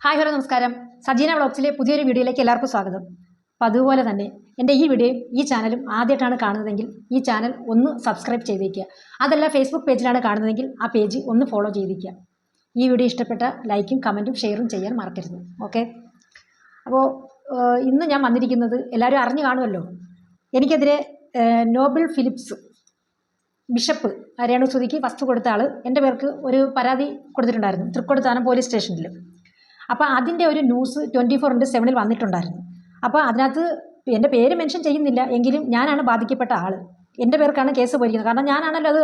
Hi hello നമസ്കാരം. സജീന വ്ളോഗ്സിലെ പുതിയൊരു വീഡിയോയിലേക്ക് എല്ലാവർക്കും സ്വാഗതം. അപ്പോൾ അതുപോലെ തന്നെ എൻ്റെ ഈ വീഡിയോയും ഈ ചാനലും ആദ്യമായിട്ടാണ് കാണുന്നതെങ്കിൽ ഈ ചാനൽ ഒന്ന് സബ്സ്ക്രൈബ് ചെയ്തേക്കുക. അതല്ല ഫേസ്ബുക്ക് പേജിലാണ് കാണുന്നതെങ്കിൽ ആ പേജ് ഒന്ന് ഫോളോ ചെയ്തേക്കുക. ഈ വീഡിയോ ഇഷ്ടപ്പെട്ട ലൈക്കും കമൻറ്റും ഷെയറും ചെയ്യാൻ മറക്കരുത്. ഓക്കെ. അപ്പോൾ ഇന്ന് ഞാൻ വന്നിരിക്കുന്നത് എല്ലാവരും അറിഞ്ഞു കാണുമല്ലോ, എനിക്കെതിരെ നോബിൾ ഫിലിപ്സ് ബിഷപ്പ് രേണുസുതിക്ക് വസ്തു കൊടുത്ത ആൾ എൻ്റെ പേർക്ക് ഒരു പരാതി കൊടുത്തിട്ടുണ്ടായിരുന്നു തൃക്കൊടുത്താനം പോലീസ് സ്റ്റേഷനിൽ. അപ്പോൾ അതിൻ്റെ ഒരു ന്യൂസ് 24/7 വന്നിട്ടുണ്ടായിരുന്നു. അപ്പോൾ അതിനകത്ത് എൻ്റെ പേര് മെൻഷൻ ചെയ്യുന്നില്ല, എങ്കിലും ഞാനാണ് ബാധിക്കപ്പെട്ട ആൾ. എൻ്റെ പേർക്കാണ് കേസ് പോയിരിക്കുന്നത്. കാരണം ഞാനാണല്ലോ അത്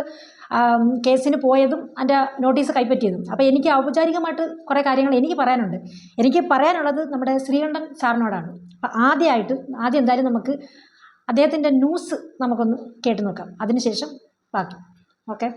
കേസിന് പോയതും അതിൻ്റെ നോട്ടീസ് കൈപ്പറ്റിയതും. അപ്പോൾ എനിക്ക് ഔപചാരികമായിട്ട് കുറേ കാര്യങ്ങൾ എനിക്ക് പറയാനുണ്ട്. എനിക്ക് പറയാനുള്ളത് നമ്മുടെ ശ്രീകണ്ഠൻ സാറിനോടാണ്. അപ്പോൾ ആദ്യം എന്തായാലും നമുക്ക് അദ്ദേഹത്തിൻ്റെ ന്യൂസ് നമുക്കൊന്ന് കേട്ടു നോക്കാം, അതിനുശേഷം ബാക്കി. ഓക്കെ.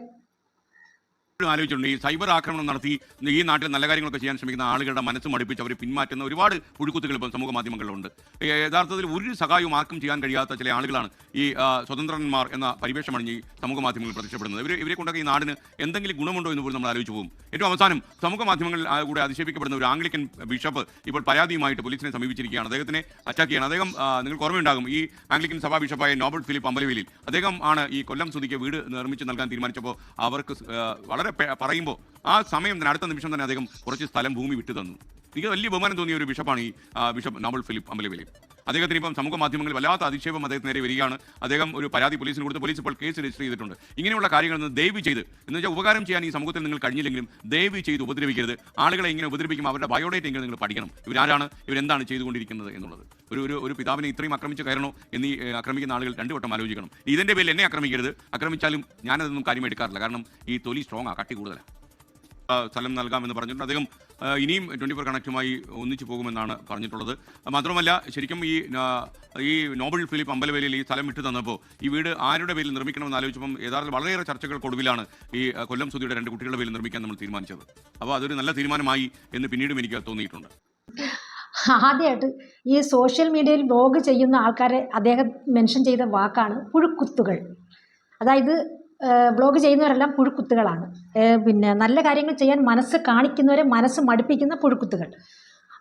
ആലോചിച്ചിട്ടുണ്ട്. ഈ സൈബർ ആക്രമണം നടത്തി ഈ നാട്ടിൽ നല്ല കാര്യങ്ങളൊക്കെ ചെയ്യാൻ ശ്രമിക്കുന്ന ആളുകളുടെ മനസ്സ് മടുപ്പിച്ച് അവർ പിന്മാറ്റുന്ന ഒരുപാട് പുഴുക്കുത്തുകൾ ഇപ്പം സമൂഹ മാധ്യമങ്ങളിലുണ്ട്. യഥാർത്ഥത്തിൽ ഒരു സഹായവും ആർക്കും ചെയ്യാൻ കഴിയാത്ത ചില ആളുകളാണ് ഈ സ്വതന്ത്രന്മാർ എന്ന പരിവേഷമാണ് ഈ സമൂഹ മാധ്യമങ്ങളിൽ പ്രത്യക്ഷപ്പെടുന്നത്. ഇവരെ കൊണ്ടൊക്കെ ഈ നാടിന് എന്തെങ്കിലും ഗുണമുണ്ടോ എന്ന് പോലും നമ്മൾ ആലോചിച്ച് പോകും. ഏറ്റവും അവസാനം സമൂഹ മാധ്യമങ്ങളിൽ കൂടെ അധിക്ഷേപിക്കപ്പെടുന്ന ഒരു ആംഗ്ലിക്കൻ ബിഷപ്പ് ഇപ്പോൾ പരാതിയുമായിട്ട് പോലീസിനെ സമീപിച്ചിരിക്കുകയാണ്. അദ്ദേഹത്തിനെ അറ്റാക്ക് ചെയ്യണം. അദ്ദേഹം നിങ്ങൾക്ക് ഓർമ്മയുണ്ടാകും, ഈ ആംഗ്ലിക്കൻ സഭാ ബിഷപ്പായ നോബിൾ ഫിലിപ്പ് അമ്പലവേലിൽ അദ്ദേഹം ആണ് ഈ കൊല്ലം സുധിക്ക് വീട് നിർമ്മിച്ച് നൽകാൻ തീരുമാനിച്ചപ്പോൾ അവർക്ക് വളരെ പറയുമ്പോൾ ആ സമയം തന്നെ അടുത്ത നിമിഷം തന്നെ അദ്ദേഹം കുറച്ച് സ്ഥലം ഭൂമി വിട്ടു തന്നു. എനിക്ക് വലിയ ബഹുമാനം തോന്നിയ ഒരു ബിഷപ്പാണ് ഈ ബിഷപ്പ് നോബിൾ ഫിലിപ്പ് അമ്പലവേലി. അദ്ദേഹത്തിന് ഇപ്പം സമൂഹ മാധ്യമങ്ങളിൽ വല്ലാത്ത അധിക്ഷേപം അദ്ദേഹത്തിന് നേരെ വരികയാണ്. അദ്ദേഹം ഒരു പരാതി പോലീസിന് കൊടുത്ത് പോലീസ് ഇപ്പോൾ കേസ് രജിസ്റ്റർ ചെയ്തിട്ടുണ്ട്. ഇങ്ങനെയുള്ള കാര്യങ്ങളിൽ നിന്ന് ദയവ് ചെയ്ത്, എന്ന് വെച്ചാൽ ഉപകാരം ചെയ്യാൻ ഈ സമൂഹത്തിൽ നിങ്ങൾ കഴിഞ്ഞില്ലെങ്കിലും ദയവ് ചെയ്ത് ഉപദ്രവിക്കരുത്. ആളുകളെ ഇങ്ങനെ ഉപദ്രവിക്കുമ്പോൾ അവരുടെ ബയോഡേറ്റ് എങ്കിലും നിങ്ങൾ പഠിക്കണം. ഇവരാരാണ്, ഇവരെന്താണ് ചെയ്തുകൊണ്ടിരിക്കുന്നത് എന്നുള്ളത്. ഒരു പിതാവിനെ ഇത്രയും ആക്രമിച്ച് കയറണോ എന്നീ ആക്രമിക്കുന്ന ആളുകൾ രണ്ടു വട്ടം ആലോചിക്കണം. ഇതിൻ്റെ പേരിൽ എന്നെ ആക്രമിക്കരുത്. ആക്രമിച്ചാലും ഞാനതൊന്നും കാര്യം എടുക്കാറില്ല. കാരണം ഈ തൊലി സ്ട്രോങ് കട്ടി കൂടുതലാണ്. സ്ഥലം നൽകാമെന്ന് പറഞ്ഞിട്ടുണ്ട്. അദ്ദേഹം ഇനിയും 24 കണക്റ്റുമായി ഒന്നിച്ചു പോകുമെന്നാണ് പറഞ്ഞിട്ടുള്ളത്. മാത്രമല്ല, ശരിക്കും ഈ നോബിൾ ഫിലിപ്പ് അമ്പലവേലിയിൽ ഈ സ്ഥലം വിട്ടു തന്നപ്പോൾ ഈ വീട് ആരുടെ പേരിൽ നിർമ്മിക്കണമെന്ന് ആലോചിച്ചപ്പം യഥാർത്ഥത്തിൽ വളരെയേറെ ചർച്ചകൾക്കൊടുവിലാണ് ഈ കൊല്ലം സുധിയുടെ 2 കുട്ടികളുടെ പേരിൽ നിർമ്മിക്കാൻ നമ്മൾ തീരുമാനിച്ചത്. അപ്പോൾ അതൊരു നല്ല തീരുമാനമായി എന്ന് പിന്നീടും എനിക്ക് തോന്നിയിട്ടുണ്ട്. ആദ്യമായിട്ട് ഈ സോഷ്യൽ മീഡിയയിൽ ബ്ലോഗ് ചെയ്യുന്ന ആൾക്കാരെ അദ്ദേഹം മെൻഷൻ ചെയ്ത വാക്കാണ് പുഴുക്കുത്തുകൾ. അതായത് ബ്ലോഗ് ചെയ്യുന്നവരെല്ലാം പുഴുക്കുത്തുകളാണ്. പിന്നെ നല്ല കാര്യങ്ങൾ ചെയ്യാൻ മനസ്സ് കാണിക്കുന്നവരെ മനസ്സ് മടുപ്പിക്കുന്ന പുഴുക്കുത്തുകൾ.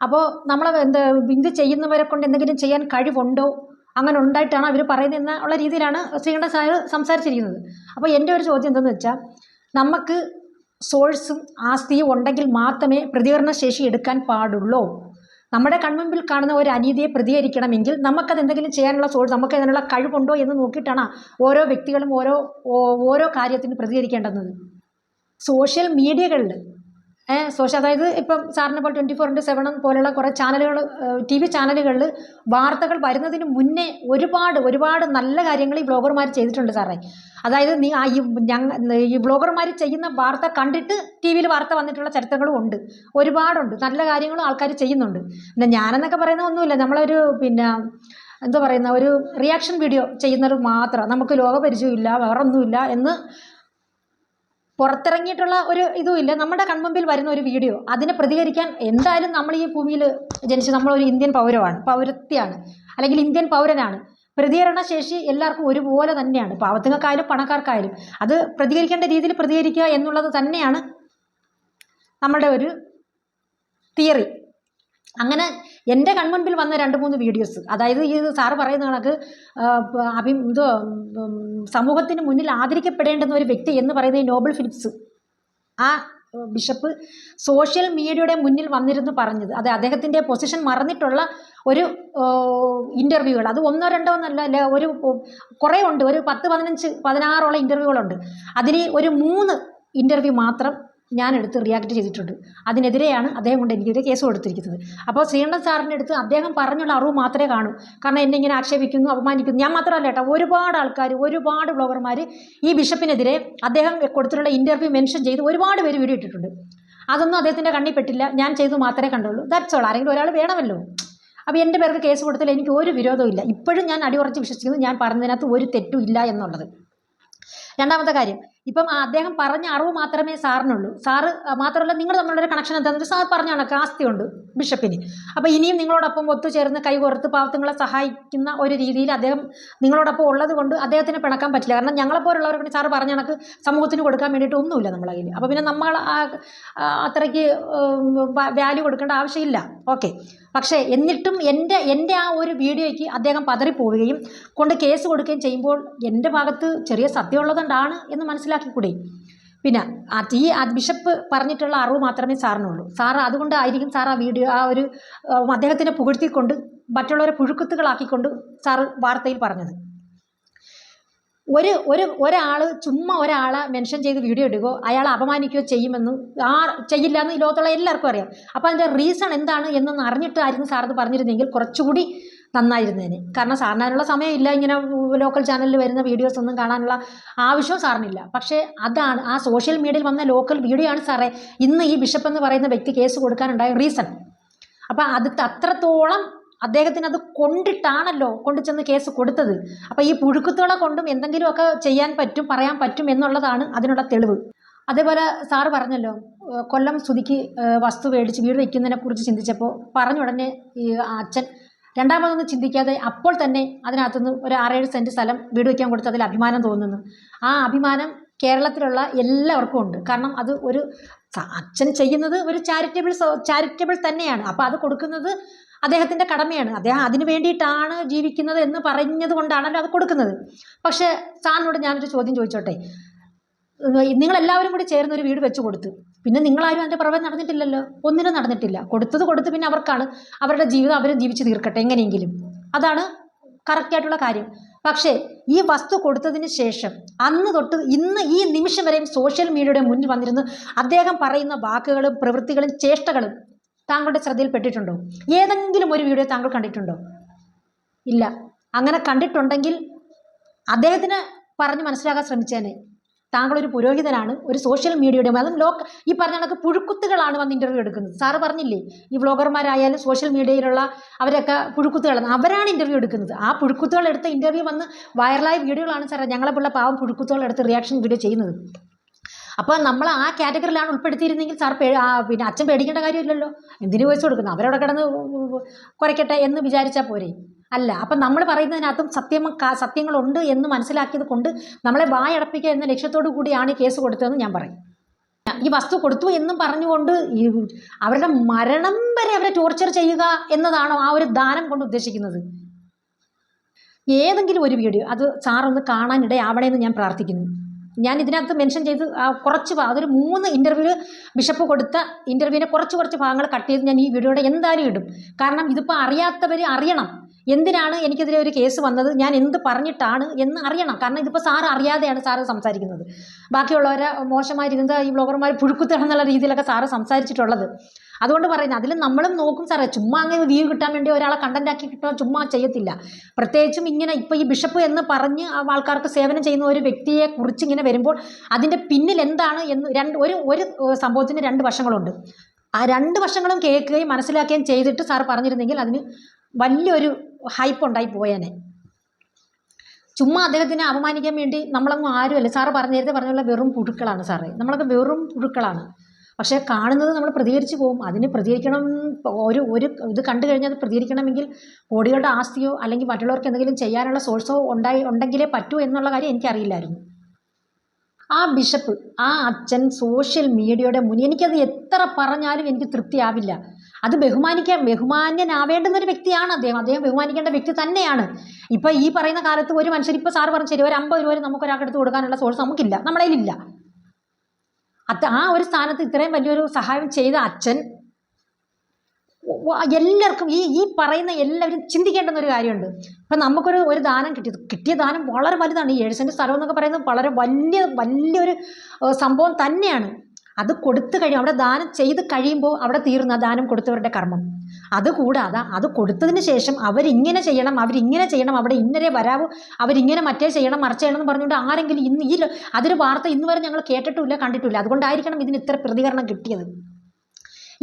അപ്പോൾ നമ്മൾ ഇത് ചെയ്യുന്നവരെ കൊണ്ട് എന്തെങ്കിലും ചെയ്യാൻ കഴിവുണ്ടോ, അങ്ങനെ ഉണ്ടായിട്ടാണ് അവർ പറയുന്നതെന്ന ഉള്ള രീതിയിലാണ് ശ്രീകണ്ഠൻ സാർ സംസാരിച്ചിരിക്കുന്നത്. അപ്പോൾ എൻ്റെ ഒരു ചോദ്യം എന്തെന്ന് വെച്ചാൽ, നമുക്ക് സോഴ്സും ആസ്തിയും ഉണ്ടെങ്കിൽ മാത്രമേ പ്രതികരണശേഷി എടുക്കാൻ പാടുള്ളൂ. നമ്മുടെ കൺമുമ്പിൽ കാണുന്ന ഒരു അനീതിയെ പ്രതികരിക്കണമെങ്കിൽ നമുക്കത് എന്തെങ്കിലും ചെയ്യാനുള്ള സോഴ്സ്, നമുക്ക് അതിനുള്ള കഴിവുണ്ടോ എന്ന് നോക്കിയിട്ടാണ് ഓരോ വ്യക്തികളും ഓരോ കാര്യത്തിന് പ്രതികരിക്കേണ്ടത്. സോഷ്യൽ മീഡിയകളിൽ അതായത് ഇപ്പം സാറിനെ പോലെ 24/7 പോലുള്ള കുറേ ചാനലുകൾ, TV ചാനലുകളിൽ വാർത്തകൾ വരുന്നതിന് മുന്നേ ഒരുപാട് നല്ല കാര്യങ്ങൾ ഈ ബ്ലോഗർമാർ ചെയ്തിട്ടുണ്ട് സാറേ. അതായത് ഈ ബ്ലോഗർമാർ ചെയ്യുന്ന വാർത്ത കണ്ടിട്ട് TV യിൽ വാർത്ത വന്നിട്ടുള്ള ചരിത്രങ്ങളും ഉണ്ട്, ഒരുപാടുണ്ട്. നല്ല കാര്യങ്ങളും ആൾക്കാർ ചെയ്യുന്നുണ്ട്. പിന്നെ ഞാനെന്നൊക്കെ പറയുന്ന ഒന്നുമില്ല, നമ്മളൊരു എന്താ പറയുന്ന ഒരു റിയാക്ഷൻ വീഡിയോ ചെയ്യുന്നത് മാത്രം, നമുക്ക് ലോകപരിചയമില്ല, വേറൊന്നുമില്ല എന്ന് പുറത്തിറങ്ങിയിട്ടുള്ള ഒരു ഇതുമില്ല. നമ്മുടെ കൺമുമ്പിൽ വരുന്ന ഒരു വീഡിയോ, അതിനെ പ്രതികരിക്കാൻ എന്തായാലും നമ്മൾ ഈ ഭൂമിയിൽ ജനിച്ച് നമ്മളൊരു ഇന്ത്യൻ പൗരത്വമാണ്, അല്ലെങ്കിൽ ഇന്ത്യൻ പൗരനാണ്. പ്രതികരണശേഷി എല്ലാവർക്കും ഒരുപോലെ തന്നെയാണ്, പാവത്തുങ്ങൾക്കായാലും പണക്കാർക്കായാലും. അത് പ്രതികരിക്കേണ്ട രീതിയിൽ പ്രതികരിക്കുക എന്നുള്ളത് തന്നെയാണ് നമ്മുടെ ഒരു തിയറി. അങ്ങനെ എൻ്റെ കൺമുൻപിൽ വന്ന 2-3 വീഡിയോസ്, അതായത് ഈ സാറ് പറയുന്ന കണക്ക് സമൂഹത്തിന് മുന്നിൽ ആദരിക്കപ്പെടേണ്ടുന്ന ഒരു വ്യക്തി എന്ന് പറയുന്ന ഈ നോബിൾ ഫിലിപ്സ്, ആ ബിഷപ്പ് സോഷ്യൽ മീഡിയയുടെ മുന്നിൽ വന്നിരുന്ന് പറഞ്ഞത്, അത് അദ്ദേഹത്തിൻ്റെ പൊസിഷൻ മറന്നിട്ടുള്ള ഒരു ഇൻ്റർവ്യൂകൾ, അത് 1-2 എന്നല്ല, ഒരു കുറേ ഉണ്ട്, ഒരു 10-15-16 ഇൻ്റർവ്യൂകളുണ്ട്. അതിൽ ഒരു 3 ഇൻ്റർവ്യൂ മാത്രം ഞാൻ എടുത്ത് റിയാക്ട് ചെയ്തിട്ടുണ്ട്. അതിനെതിരെയാണ് അദ്ദേഹം കൊണ്ട് എനിക്കെതിരെ കേസ് കൊടുത്തിരിക്കുന്നത്. അപ്പോൾ ശ്രീകണ്ഠൻ സാറിൻ്റെ അടുത്ത് അദ്ദേഹം പറഞ്ഞുള്ള അറിവ് മാത്രമേ കാണൂ. കാരണം എന്നെ ഇങ്ങനെ ആക്ഷേപിക്കുന്നു, അപമാനിക്കുന്നു. ഞാൻ മാത്രമല്ല കേട്ടോ, ഒരുപാട് ആൾക്കാർ, ഒരുപാട് ബ്ലോഗർമാർ ഈ ബിഷപ്പിനെതിരെ അദ്ദേഹം കൊടുത്തിട്ടുള്ള ഇൻ്റർവ്യൂ മെൻഷൻ ചെയ്ത് ഒരുപാട് പേര് വീഡിയോ ഇട്ടിട്ടുണ്ട്. അതൊന്നും അദ്ദേഹത്തിൻ്റെ കണ്ണിൽ പെട്ടില്ല, ഞാൻ ചെയ്തു മാത്രമേ കണ്ടുള്ളൂ. That's all. ആരെങ്കിലും ഒരാൾ വേണമല്ലോ. അപ്പോൾ എൻ്റെ പേർക്ക് കേസ് കൊടുത്താൽ എനിക്ക് ഒരു വിരോധവും ഇല്ല. ഇപ്പോഴും ഞാൻ അടിയുറച്ച് വിശ്വസിക്കുന്നു ഞാൻ പറഞ്ഞതിനകത്ത് ഒരു തെറ്റും ഇല്ല എന്നുള്ളത്. രണ്ടാമത്തെ കാര്യം, ഇപ്പം അദ്ദേഹം പറഞ്ഞ അറിവ് മാത്രമേ സാറിനുള്ളൂ. സാറ് മാത്രമല്ല നിങ്ങൾ തമ്മിലുള്ളൊരു കണക്ഷൻ എന്താണെന്ന് വെച്ചാൽ സാർ പറഞ്ഞ കണക്ക് ആസ്തിയുണ്ട് ബിഷപ്പിന്. അപ്പോൾ ഇനിയും നിങ്ങളോടൊപ്പം ഒത്തുചേർന്ന് കൈകോർത്ത് പാവത്തുങ്ങളെ സഹായിക്കുന്ന ഒരു രീതിയിൽ അദ്ദേഹം നിങ്ങളോടൊപ്പം ഉള്ളത് കൊണ്ട് അദ്ദേഹത്തിന് പിണക്കാൻ പറ്റില്ല. കാരണം ഞങ്ങളെപ്പോലുള്ളവർക്ക് സാറ് പറഞ്ഞ കണക്ക് സമൂഹത്തിന് കൊടുക്കാൻ വേണ്ടിയിട്ട് ഒന്നുമില്ല നമ്മളെ കയ്യിൽ. അപ്പോൾ പിന്നെ നമ്മൾ അത്രയ്ക്ക് വാല്യൂ കൊടുക്കേണ്ട ആവശ്യമില്ല. ഓക്കെ. പക്ഷേ എന്നിട്ടും എൻ്റെ ആ ഒരു വീഡിയോയ്ക്ക് അദ്ദേഹം പതറിപ്പോവുകയും കൊണ്ട് കേസ് കൊടുക്കുകയും ചെയ്യുമ്പോൾ എൻ്റെ ഭാഗത്ത് ചെറിയ സത്യമുള്ളതുകൊണ്ടാണ് എന്ന് മനസ്സിലാക്കിക്കൂടെ. പിന്നെ ആ ബിഷപ്പ് പറഞ്ഞിട്ടുള്ള അറിവ് മാത്രമേ സാറിനുള്ളൂ. സാറ് അതുകൊണ്ടായിരിക്കും സാർ ആ വീഡിയോ ആ ഒരു അദ്ദേഹത്തിനെ പുകഴ്ത്തിക്കൊണ്ട് മറ്റുള്ളവരെ പുഴുക്കുത്തുകളാക്കിക്കൊണ്ട് സാറ് വാർത്തയിൽ പറഞ്ഞത്. ഒരാൾ ചുമ്മാ ഒരാളെ മെൻഷൻ ചെയ്ത് വീഡിയോ ഇടുകയോ അയാളെ അപമാനിക്കുകയോ ചെയ്യുമെന്ന് ചെയ്യില്ല എന്ന് ഈ ലോകത്തുള്ള എല്ലാവർക്കും അറിയാം. അപ്പോൾ അതിൻ്റെ റീസൺ എന്താണ് എന്നൊന്ന് അറിഞ്ഞിട്ടായിരുന്നു സാറത് പറഞ്ഞിരുന്നെങ്കിൽ കുറച്ചുകൂടി നന്നായിരുന്നേനെ. കാരണം സാറിന് അതിനുള്ള സമയമില്ല, ഇങ്ങനെ ലോക്കൽ ചാനലിൽ വരുന്ന വീഡിയോസ് ഒന്നും കാണാനുള്ള ആവശ്യവും സാറിനില്ല. പക്ഷേ അതാണ് ആ സോഷ്യൽ മീഡിയയിൽ വന്ന ലോക്കൽ വീഡിയോ ആണ് സാറേ ഇന്ന് ഈ ബിഷപ്പ് എന്ന് പറയുന്ന വ്യക്തി കേസ് കൊടുക്കാനുണ്ടായ റീസൺ. അപ്പം അത് അത്രത്തോളം അദ്ദേഹത്തിന് അത് കൊണ്ടിട്ടാണല്ലോ കൊണ്ടു ചെന്ന് കേസ് കൊടുത്തത്. അപ്പോൾ ഈ പുഴുക്കുത്തുകളെ കൊണ്ടും എന്തെങ്കിലുമൊക്കെ ചെയ്യാൻ പറ്റും, പറയാൻ പറ്റും എന്നുള്ളതാണ് അതിനുള്ള തെളിവ്. അതേപോലെ സാറ് പറഞ്ഞല്ലോ കൊല്ലം സ്തുതിക്ക് വസ്തു മേടിച്ച് വീട് വയ്ക്കുന്നതിനെ കുറിച്ച് ചിന്തിച്ചപ്പോൾ പറഞ്ഞ ഉടനെ ഈ അച്ഛൻ രണ്ടാമതൊന്നും ചിന്തിക്കാതെ അപ്പോൾ തന്നെ അതിനകത്തുനിന്ന് ഒരു 6-7 സെൻറ്റ് സ്ഥലം വീട് വയ്ക്കാൻ കൊടുത്ത് അതിൽ അഭിമാനം തോന്നുന്നു. ആ അഭിമാനം കേരളത്തിലുള്ള എല്ലാവർക്കും ഉണ്ട്. കാരണം അത് ഒരു അച്ഛൻ ചെയ്യുന്നത് ഒരു ചാരിറ്റബിൾ തന്നെയാണ്. അപ്പോൾ അത് കൊടുക്കുന്നത് അദ്ദേഹത്തിൻ്റെ കടമയാണ്. അദ്ദേഹം അതിന് വേണ്ടിയിട്ടാണ് ജീവിക്കുന്നത് എന്ന് പറഞ്ഞത് കൊണ്ടാണല്ലോ അത് കൊടുക്കുന്നത്. പക്ഷേ സാറിനോട് ഞാനൊരു ചോദ്യം ചോദിച്ചോട്ടെ. നിങ്ങളെല്ലാവരും കൂടി ചേർന്നൊരു വീട് വെച്ച് കൊടുത്തു, പിന്നെ നിങ്ങളാരും അതിൻ്റെ പുറമെ നടന്നിട്ടില്ലല്ലോ, ഒന്നിനും നടന്നിട്ടില്ല. കൊടുത്ത് പിന്നെ അവർക്കാണ് അവരുടെ ജീവിതം അവർ ജീവിച്ച് തീർക്കട്ടെ എങ്ങനെയെങ്കിലും, അതാണ് കറക്റ്റായിട്ടുള്ള കാര്യം. പക്ഷേ ഈ വസ്തു കൊടുത്തതിന് ശേഷം അന്ന് തൊട്ട് ഇന്ന് ഈ നിമിഷം വരെയും സോഷ്യൽ മീഡിയയുടെ മുന്നിൽ വന്നിരുന്ന് അദ്ദേഹം പറയുന്ന വാക്കുകളും പ്രവൃത്തികളും ചേഷ്ടകളും താങ്കളുടെ ശ്രദ്ധയിൽപ്പെട്ടിട്ടുണ്ടോ? ഏതെങ്കിലും ഒരു വീഡിയോ താങ്കൾ കണ്ടിട്ടുണ്ടോ? ഇല്ല. അങ്ങനെ കണ്ടിട്ടുണ്ടെങ്കിൽ അദ്ദേഹത്തിന് പറഞ്ഞ് മനസ്സിലാക്കാൻ ശ്രമിച്ചേനെ. താങ്കളൊരു പുരോഹിതനാണ്, ഒരു സോഷ്യൽ മീഡിയയുടെ അതും ഈ പറഞ്ഞ കണക്ക് പുഴുക്കുത്തുകളാണ് വന്ന് ഇൻ്റർവ്യൂ എടുക്കുന്നത്. സാറ് പറഞ്ഞില്ലേ ഈ വ്ളോഗർമാരായാലും സോഷ്യൽ മീഡിയയിലുള്ള അവരൊക്കെ പുഴുക്കുത്തുകളാണ്, അവരാണ് ഇൻ്റർവ്യൂ എടുക്കുന്നത്. ആ പുഴുക്കുത്തുകൾ എടുത്ത ഇൻ്റർവ്യൂ വന്ന് വൈറലായ വീഡിയോകളാണ് സാറേ ഞങ്ങളെപ്പോലുള്ള പാവം പുഴുക്കുത്തുകൾ എടുത്ത് റിയാക്ഷൻ വീഡിയോ ചെയ്യുന്നത്. അപ്പോൾ നമ്മൾ ആ കാറ്റഗറിയിലാണ് ഉൾപ്പെടുത്തിയിരുന്നെങ്കിൽ സാർ പിന്നെ അച്ഛൻ പേടിക്കേണ്ട കാര്യമില്ലല്ലോ. എന്തിനു വയസ്സ് കൊടുക്കുന്നു, അവരവിടെ കിടന്ന് കുറയ്ക്കട്ടെ എന്ന് വിചാരിച്ചാൽ പോരെ. അല്ല, അപ്പം നമ്മൾ പറയുന്നതിനകത്തും സത്യങ്ങളുണ്ട് എന്ന് മനസ്സിലാക്കിയത് കൊണ്ട് നമ്മളെ വായടപ്പിക്കുക എന്ന ലക്ഷ്യത്തോടു കൂടിയാണ് ഈ കേസ് കൊടുത്തതെന്ന് ഞാൻ പറയും. ഈ വസ്തു കൊടുത്തു എന്നും പറഞ്ഞുകൊണ്ട് ഈ അവരുടെ മരണം വരെ അവരെ ടോർച്ചർ ചെയ്യുക എന്നതാണോ ആ ഒരു ദാനം കൊണ്ട് ഉദ്ദേശിക്കുന്നത്? ഏതെങ്കിലും ഒരു വീഡിയോ അത് സാറൊന്ന് കാണാനിടയാവണമെന്ന് ഞാൻ പ്രാർത്ഥിക്കുന്നു. ഞാൻ ഇതിനകത്ത് മെൻഷൻ ചെയ്ത് അതൊരു 3 ഇൻ്റർവ്യൂ ബിഷപ്പ് കൊടുത്ത ഇൻ്റർവ്യൂവിനെ കുറച്ച് ഭാഗങ്ങൾ കട്ട് ചെയ്ത് ഞാൻ ഈ വീഡിയോയുടെ എന്തായാലും ഇടും. കാരണം ഇതിപ്പോൾ അറിയാത്തവർ അറിയണം എന്തിനാണ് എനിക്കെതിരെ ഒരു കേസ് വന്നത്, ഞാൻ എന്ത് പറഞ്ഞിട്ടാണ് എന്ന് അറിയണം. കാരണം ഇതിപ്പോൾ സാറ് അറിയാതെയാണ് സാറ് സംസാരിക്കുന്നത്. ബാക്കിയുള്ളവരെ മോശമായ രീതിയിൽ ഈ ബ്ലോഗർമാർ പുഴുക്കുത്തണമെന്നുള്ള രീതിയിലൊക്കെ സാറ് സംസാരിച്ചിട്ടുള്ളത്. അതുകൊണ്ട് പറയുന്നത് അതിൽ നമ്മളും നോക്കും സാറേ. ചുമ്മാ അങ്ങനെ വ്യൂ കിട്ടാൻ വേണ്ടി ഒരാളെ കണ്ടന്റ് ആക്കി കിട്ടാൻ ചുമ്മാ ചെയ്യത്തില്ല. പ്രത്യേകിച്ചും ഇങ്ങനെ ഇപ്പോൾ ഈ ബിഷപ്പ് എന്ന് പറഞ്ഞ് ആൾക്കാർക്ക് സേവനം ചെയ്യുന്ന ഒരു വ്യക്തിയെ കുറിച്ച് ഇങ്ങനെ വരുമ്പോൾ അതിൻ്റെ പിന്നിൽ എന്താണ് എന്ന് ഒരു സംഭവത്തിന് 2 വശങ്ങളുണ്ട്. ആ 2 വശങ്ങളും കേൾക്കുകയും മനസ്സിലാക്കുകയും ചെയ്തിട്ട് സാർ പറഞ്ഞിരുന്നെങ്കിൽ അതിന് വലിയൊരു ഹൈപ്പ് ഉണ്ടായി പോയേനെ. ചുമ്മാ അദ്ദേഹത്തിനെ അപമാനിക്കാൻ വേണ്ടി നമ്മളങ്ങ് ആരുമല്ല. സാറ് നേരത്തെ പറഞ്ഞുള്ള വെറും പുഴുക്കളാണ് സാറേ, നമ്മളൊക്കെ വെറും പുഴുക്കളാണ്. പക്ഷേ കാണുന്നത് നമ്മൾ പ്രതികരിച്ച് പോകും. അതിന് പ്രതികരിക്കണം, ഒരു ഇത് കണ്ടു കഴിഞ്ഞാൽ അത് പ്രതികരിക്കണമെങ്കിൽ കോടികളുടെ ആസ്തിയോ അല്ലെങ്കിൽ മറ്റുള്ളവർക്ക് എന്തെങ്കിലും ചെയ്യാനുള്ള സോഴ്സോ ഉണ്ടെങ്കിലേ പറ്റൂ എന്നുള്ള കാര്യം എനിക്കറിയില്ലായിരുന്നു. ആ ബിഷപ്പ്, ആ അച്ഛൻ സോഷ്യൽ മീഡിയയുടെ മുന്നിൽ എനിക്കത് എത്ര പറഞ്ഞാലും എനിക്ക് തൃപ്തിയാവില്ല. അത് ബഹുമാന്യനാവേണ്ടുന്ന ഒരു വ്യക്തിയാണ് അദ്ദേഹം ബഹുമാനിക്കേണ്ട വ്യക്തി തന്നെയാണ്. ഇപ്പം ഈ പറയുന്ന കാലത്ത് ഒരു മനുഷ്യർ ഇപ്പോൾ സാറ് പറഞ്ഞു ശരി ഒരു 50 രൂപ നമുക്കൊരാൾക്കെടുത്ത് കൊടുക്കാനുള്ള സോഴ്സ് നമുക്കില്ല, നമ്മളതിലില്ല. ആ ഒരു സ്ഥാനത്ത് ഇത്രയും വലിയൊരു സഹായം ചെയ്ത അച്ഛൻ എല്ലാവർക്കും ഈ പറയുന്ന എല്ലാവരും ചിന്തിക്കേണ്ടുന്ന ഒരു കാര്യമുണ്ട്. ഇപ്പം നമുക്കൊരു ദാനം കിട്ടിയ ദാനം വളരെ വലുതാണ്. ഈ 7 സെൻറ്റ് സ്ഥലം എന്നൊക്കെ പറയുന്നത് വളരെ വലിയൊരു സംഭവം തന്നെയാണ്. അത് കൊടുത്തു കഴിയും, അവിടെ ദാനം ചെയ്ത് കഴിയുമ്പോൾ അവിടെ തീർന്ന ദാനം കൊടുത്തവരുടെ കർമ്മം. അതുകൂടാതെ അത് കൊടുത്തതിന് ശേഷം അവരിങ്ങനെ ചെയ്യണം, അവിടെ ഇന്നരെ വരാവൂ, അവരിങ്ങനെ മറ്റേ ചെയ്യണം മറിച്ച് ചെയ്യണം എന്ന് പറഞ്ഞുകൊണ്ട് ആരെങ്കിലും അതൊരു വാർത്ത ഇന്ന് വരെ ഞങ്ങൾ കേട്ടിട്ടില്ല, കണ്ടിട്ടില്ല. അതുകൊണ്ടായിരിക്കണം ഇതിന് ഇത്ര പ്രതികരണം കിട്ടിയത്.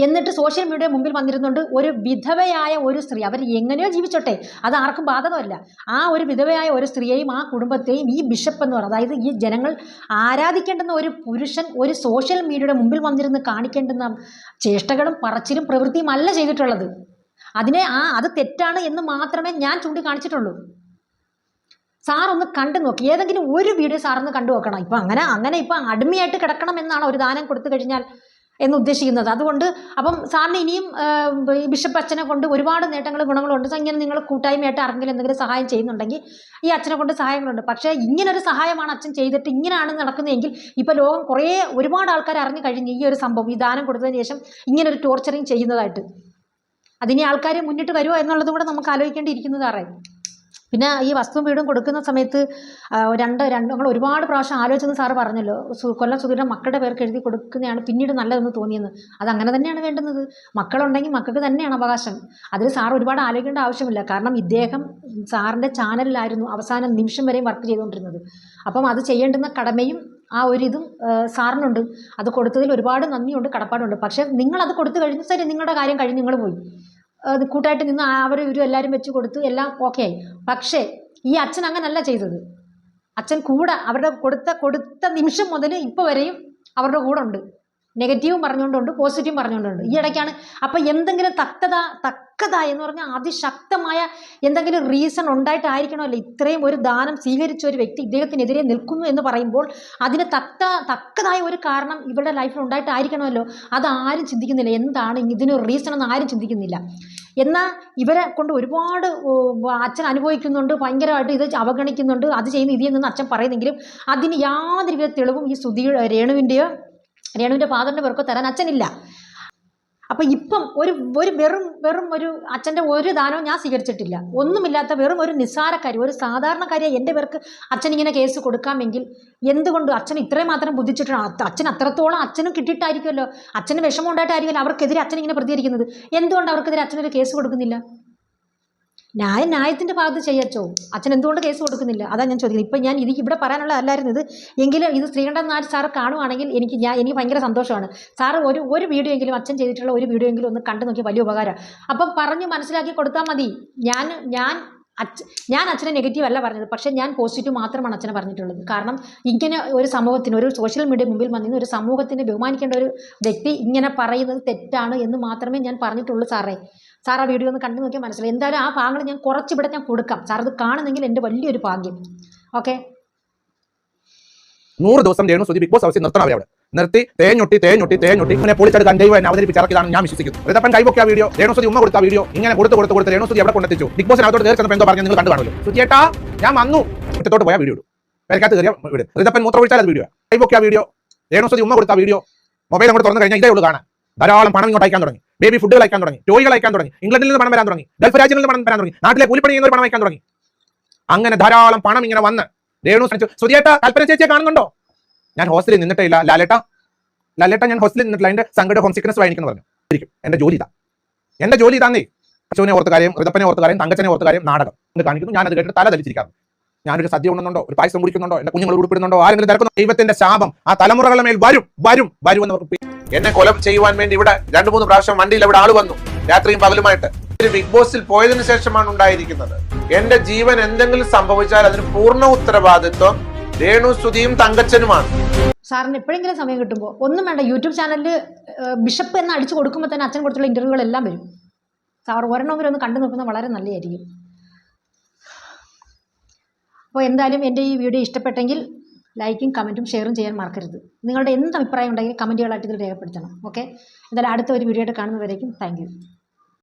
എന്നിട്ട് സോഷ്യൽ മീഡിയ മുമ്പിൽ വന്നിരുന്നുകൊണ്ട് ഒരു വിധവയായ ഒരു സ്ത്രീ, അവർ എങ്ങനെയോ ജീവിച്ചോട്ടെ, അത് ആർക്കും ബാധകമല്ല, ആ ഒരു വിധവയായ ഒരു സ്ത്രീയെയും ആ കുടുംബത്തെയും ഈ ബിഷപ്പ് എന്ന് പറയുന്നത്, അതായത് ഈ ജനങ്ങൾ ആരാധിക്കേണ്ടുന്ന ഒരു പുരുഷൻ ഒരു സോഷ്യൽ മീഡിയയുടെ മുമ്പിൽ വന്നിരുന്ന് കാണിക്കേണ്ടുന്ന ചേഷ്ടകളും പറച്ചിലും പ്രവൃത്തിയും അല്ല ചെയ്തിട്ടുള്ളത്. അത് തെറ്റാണ് എന്ന് മാത്രമേ ഞാൻ ചൂണ്ടിക്കാണിച്ചിട്ടുള്ളൂ. സാർ ഒന്ന് കണ്ടു നോക്കി, ഏതെങ്കിലും ഒരു വീഡിയോ സാറൊന്ന് കണ്ടു നോക്കണം. ഇപ്പം അങ്ങനെ ഇപ്പം അടിമയായിട്ട് കിടക്കണം എന്നാണ് ഒരു ദാനം കൊടുത്തു കഴിഞ്ഞാൽ എന്ന് ഉദ്ദേശിക്കുന്നത്. അതുകൊണ്ട് അപ്പം സാറിന് ഇനിയും ബിഷപ്പ് അച്ഛനെ കൊണ്ട് ഒരുപാട് നേട്ടങ്ങളും ഗുണങ്ങളുണ്ട്. ഇങ്ങനെ നിങ്ങൾ കൂട്ടായ്മയായിട്ട് ആരെങ്കിലും എന്തെങ്കിലും സഹായം ചെയ്യുന്നുണ്ടെങ്കിൽ ഈ അച്ഛനെ കൊണ്ട് സഹായങ്ങളുണ്ട്. പക്ഷേ ഇങ്ങനൊരു സഹായമാണ് അച്ഛൻ ചെയ്തിട്ട് ഇങ്ങനെയാണ് നടക്കുന്നതെങ്കിൽ ഇപ്പോൾ ലോകം ഒരുപാട് ആൾക്കാർ അറിഞ്ഞു കഴിഞ്ഞു ഈ ഒരു സംഭവം, ഈ ദാനം കൊടുത്തതിന് ശേഷം ഇങ്ങനൊരു ടോർച്ചറിങ് ചെയ്യുന്നതായിട്ട്. അതിന് ആൾക്കാർ മുന്നിട്ട് വരുമോ എന്നുള്ളതും കൂടെ നമുക്ക് ആലോചിക്കേണ്ടിയിരിക്കുന്നത് സാറേ. പിന്നെ ഈ വസ്തുവും വീടും കൊടുക്കുന്ന സമയത്ത് ഞങ്ങൾ ഒരുപാട് പ്രാവശ്യം ആലോചിച്ചെന്ന് സാറ് പറഞ്ഞല്ലോ, കൊല്ലം സുധീരൻ്റെ മക്കളുടെ പേർക്ക് എഴുതി കൊടുക്കുന്നതാണ് പിന്നീട് നല്ലതെന്ന് തോന്നിയെന്ന്. അതങ്ങനെ തന്നെയാണ് വേണ്ടുന്നത്. മക്കളുണ്ടെങ്കിൽ മക്കൾക്ക് തന്നെയാണ് അവകാശം. അതിൽ സാർ ഒരുപാട് ആലോചിക്കേണ്ട ആവശ്യമില്ല. കാരണം ഇദ്ദേഹം സാറിൻ്റെ ചാനലിലായിരുന്നു അവസാന നിമിഷം വരെയും വർക്ക് ചെയ്തുകൊണ്ടിരുന്നത്. അപ്പം അത് ചെയ്യേണ്ടുന്ന കടമയും ആ ഒരിതും സാറിനുണ്ട്. അത് കൊടുത്തതിൽ ഒരുപാട് നന്ദിയുണ്ട്, കടപ്പാടുണ്ട്. പക്ഷേ നിങ്ങളത് കൊടുത്തു കഴിഞ്ഞു, ശരി, നിങ്ങളുടെ കാര്യം കഴിഞ്ഞ് നിങ്ങൾ പോയി, അത് കൂട്ടായിട്ട് നിന്ന് ഇവരും എല്ലാവരും വെച്ച് കൊടുത്തു, എല്ലാം ഓക്കെ ആയി. പക്ഷേ ഈ അച്ഛൻ അങ്ങനല്ല ചെയ്തത്. അച്ഛൻ കൂടെ അവരുടെ കൊടുത്ത നിമിഷം മുതൽ ഇപ്പോൾ വരെയും അവരുടെ കൂടെ ഉണ്ട്. നെഗറ്റീവും പറഞ്ഞുകൊണ്ടുണ്ട്, പോസിറ്റീവും പറഞ്ഞുകൊണ്ടുണ്ട്. ഈ ഇടയ്ക്കാണ് അപ്പം എന്തെങ്കിലും തക്കതായ എന്ന് പറഞ്ഞാൽ അതിശക്തമായ എന്തെങ്കിലും റീസൺ ഉണ്ടായിട്ടായിരിക്കണമല്ലോ ഇത്രയും ഒരു ദാനം സ്വീകരിച്ച ഒരു വ്യക്തി ഇദ്ദേഹത്തിനെതിരെ നിൽക്കുന്നു എന്ന് പറയുമ്പോൾ അതിന് തക്കതായ ഒരു കാരണം ഇവരുടെ ലൈഫിൽ ഉണ്ടായിട്ടായിരിക്കണമല്ലോ. അതാരും ചിന്തിക്കുന്നില്ല. എന്താണ് ഇതിനൊരു റീസൺ എന്ന് ആരും ചിന്തിക്കുന്നില്ല. എന്നാൽ ഇവരെ കൊണ്ട് ഒരുപാട് അച്ഛൻ അനുഭവിക്കുന്നുണ്ട്, ഭയങ്കരമായിട്ട് ഇത് അവഗണിക്കുന്നുണ്ട്, അത് ചെയ്യുന്ന ഇത് ചെയ്യുന്നെന്ന് അച്ഛൻ പറയുന്നെങ്കിലും അതിന് യാതൊരുവിധ തെളിവും ഈ രേണുവിൻ്റെ ഫാദറിൻ്റെ പേർക്കോ തരാൻ അച്ഛനില്ല. അപ്പം ഇപ്പം ഒരു വെറും ഒരു അച്ഛൻ്റെ ഒരു ദാനവും ഞാൻ സ്വീകരിച്ചിട്ടില്ല. ഒന്നുമില്ലാത്ത വെറും ഒരു നിസ്സാരക്കാരി, ഒരു സാധാരണക്കാരിയെ എൻ്റെ പേർക്ക് അച്ഛൻ ഇങ്ങനെ കേസ് കൊടുക്കാമെങ്കിൽ എന്തുകൊണ്ട് അച്ഛൻ ഇത്രയും മാത്രം ബുദ്ധിച്ചിട്ടാണ്? അച്ഛൻ അത്രത്തോളം അച്ഛനും കിട്ടിയിട്ടായിരിക്കുമല്ലോ, അച്ഛന് വിഷമം ഉണ്ടായിട്ടായിരിക്കുമല്ലോ അവർക്കെതിരെ അച്ഛൻ ഇങ്ങനെ പ്രതികരിക്കുന്നത്. എന്തുകൊണ്ട് അവർക്കെതിരെ അച്ഛനൊരു കേസ് കൊടുക്കുന്നില്ല? ന്യായത്തിൻ്റെ ഭാഗത്ത് ചെയ്യച്ചോ, അച്ഛൻ എന്തുകൊണ്ട് കേസ് കൊടുക്കുന്നില്ല? അതാണ് ഞാൻ ചോദിക്കുന്നത്. ഇപ്പം ഞാൻ ഇവിടെ പറയാനുള്ള അല്ലായിരുന്നു ഇത്. എങ്കിലും ഇത് ശ്രീകണ്ഠൻ നായർ സാർ കാണുവാണെങ്കിൽ എനിക്ക് ഭയങ്കര സന്തോഷമാണ്. സാറ് ഒരു വീഡിയോ എങ്കിലും അച്ഛൻ ചെയ്തിട്ടുള്ള ഒരു വീഡിയോ എങ്കിലും ഒന്ന് കണ്ടു നോക്കി, വലിയ ഉപകാരം. അപ്പം പറഞ്ഞ് മനസ്സിലാക്കി കൊടുത്താൽ മതി. ഞാൻ അച്ഛനെ നെഗറ്റീവ് അല്ല പറഞ്ഞത്, പക്ഷേ ഞാൻ പോസിറ്റീവ് മാത്രമാണ് അച്ഛനെ പറഞ്ഞിട്ടുള്ളത്. കാരണം ഇങ്ങനെ ഒരു സമൂഹത്തിന്, ഒരു സോഷ്യൽ മീഡിയ മുമ്പിൽ വന്നിരുന്ന ഒരു സമൂഹത്തിനെ ബഹുമാനിക്കേണ്ട ഒരു വ്യക്തി ഇങ്ങനെ പറയുന്നത് തെറ്റാണ് എന്ന് മാത്രമേ ഞാൻ പറഞ്ഞിട്ടുള്ളൂ സാറേ. സാർ ആ വീഡിയോ ഒന്ന് കണ്ടു നോക്കിയാൽ മനസ്സിലായി. എന്തായാലും ആ ഭാഗങ്ങൾ ഞാൻ കുറച്ചിവിടെ ഞാൻ കൊടുക്കാം. സാർ അത് കാണുന്നെങ്കിൽ എൻ്റെ വലിയൊരു ഭാഗ്യം. ഓക്കെ, 100 ദിവസം രേണു സുധി ബിഗ് ബോസ് ഹൗസിൽ നിർത്തണം. അവരവിടെ നിർത്തി തേഞ്ഞൊട്ടി ഇങ്ങനെ പൊളിച്ചെടുക്കാൻ ദൈവം എന്നെ അവതരിപ്പിച്ചിറക്കിയതാണ് ഞാൻ വിശ്വസിക്കുന്നു. റിതപ്പൻ കൈവൊക്കെ ആ വീഡിയോ, രേണു സുധി ഉമ്മ കൊടുത്ത വീഡിയോ, ഇങ്ങനെ കൊടുത്ത് രേണു സുധി എവിടെ കൊണ്ടെത്തിച്ചു? ബിഗ് ബോസിനകത്തോട്ട് കയറി ചെന്നപ്പോൾ എന്തോ പറഞ്ഞു നിങ്ങൾ കണ്ടു കാണുമല്ലോ. സുധിയേട്ടാ ഞാൻ വന്നു, മുറ്റത്തോട്ട് പോയാൽ വീഡിയോ ഇടും, പേരക്കകത്ത് കയറിയ വീട്. റിതപ്പൻ മൂത്ര ഒഴിച്ചാൽ അത് വീഡിയോ, കൈവൊക്കെ ആ വീഡിയോ, രേണു സുധി ഉമ്മ കൊടുത്ത വീഡിയോ. മൊബൈൽ അങ്ങോട്ട് തുറന്നു കഴിഞ്ഞാൽ ഇതേ ഉള്ളൂ കാണാൻ. ധാരാളം പണം ഇങ്ങോട്ട് അയക്കാൻ തുടങ്ങി, ബേബി ഫുഡുകൾ അയക്കാൻ തുടങ്ങി, ടോയ്കൾ അയക്കാൻ തുടങ്ങി, ഇംഗ്ലണ്ടിൽ നിന്ന് പണം വരാൻ തുടങ്ങി, ഗൾഫ് രാജ്യങ്ങളിൽ നിന്ന് പണം വരാൻ തുടങ്ങി, നാട്ടിലെ കൂലിപ്പണി ചെയ്യുന്നവർ പണം അയക്കാൻ തുടങ്ങി. അങ്ങനെ ധാരാളം പണം ഇങ്ങനെ വന്ന് രേണു സുധിയേട്ടാ കൽപ്പന ചേച്ചിയെ കാണുന്നുണ്ടോ? ഞാൻ ഹോസ്റ്റലിൽ നിന്നിട്ടേ ഇല്ല ലാലേട്ട ഞാൻ ഹോസ്റ്റലിൽ നിന്നിട്ടില്ല, എന്റെ സങ്കട ഹോം സിക്നസ് വായിക്കുന്നു പറഞ്ഞു. എന്റെ ജോലി ഇതാന്നേ. അശോനെ ഓർത്ത കാര്യം, റിതപ്പനെ ഓർത്ത കാര്യം, തങ്കച്ചനെ ഓർത്ത കാര്യം നാടകം എന്ന് കാണിക്കുന്നു. ഞാൻ അത് കേട്ടിട്ട് തല ധരിച്ചിരിക്കാറ്. ഞാനൊരു സദ്യ ഉണ്ടെന്നുണ്ടോ, ഒരു പായസം കുടിക്കുന്നുണ്ടോ, എന്റെ കുഞ്ഞുങ്ങൾ ഉൾപ്പെടുന്നുണ്ടോ, ആരെങ്കിലും തിരക്കുന്നു? ദൈവത്തിന്റെ ശാപം ആ തലമുറകളുടെ മേൽ വരും എന്ന് എന്നെ കൊലം ചെയ്യുവാൻ വേണ്ടി ഇവിടെ 2-3 പ്രാവശ്യം വണ്ടിയിൽ ഇവിടെ ആള് വന്നു, രാത്രിയും പകലുമായിട്ട്. ബിഗ് ബോസിൽ പോയതിനു ശേഷമാണ് ഉണ്ടായിരിക്കുന്നത്. എന്റെ ജീവൻ എന്തെങ്കിലും സംഭവിച്ചാൽ അതിന് പൂർണ്ണ ഉത്തരവാദിത്വം രേണു സുധിയും തങ്കച്ചനുമാണ്. സാറിന് എപ്പോഴെങ്കിലും സമയം കിട്ടുമ്പോൾ ഒന്നും വേണ്ട, യൂട്യൂബ് ചാനലിൽ ബിഷപ്പ് എന്ന് അടിച്ചു കൊടുക്കുമ്പോൾ തന്നെ അച്ഛൻ കൊടുത്തുള്ള ഇന്റർവ്യൂകളെല്ലാം വരും. സാർ ഒരെണ്ണമെങ്കിലും ഒന്ന് കണ്ടു നോക്കുന്നത് വളരെ നല്ലതായിരിക്കും. അപ്പോൾ എന്തായാലും എൻ്റെ ഈ വീഡിയോ ഇഷ്ടപ്പെട്ടെങ്കിൽ ലൈക്കും കമൻറ്റും ഷെയറും ചെയ്യാൻ മറക്കരുത്. നിങ്ങളുടെ എന്ത് അഭിപ്രായം ഉണ്ടെങ്കിൽ കമൻറ്റുകളായിട്ട് ഇതിൽ രേഖപ്പെടുത്തണം. ഓക്കെ, എന്തായാലും അടുത്ത ഒരു വീഡിയോ ആയിട്ട് കാണുന്നവരേക്കും താങ്ക് യു.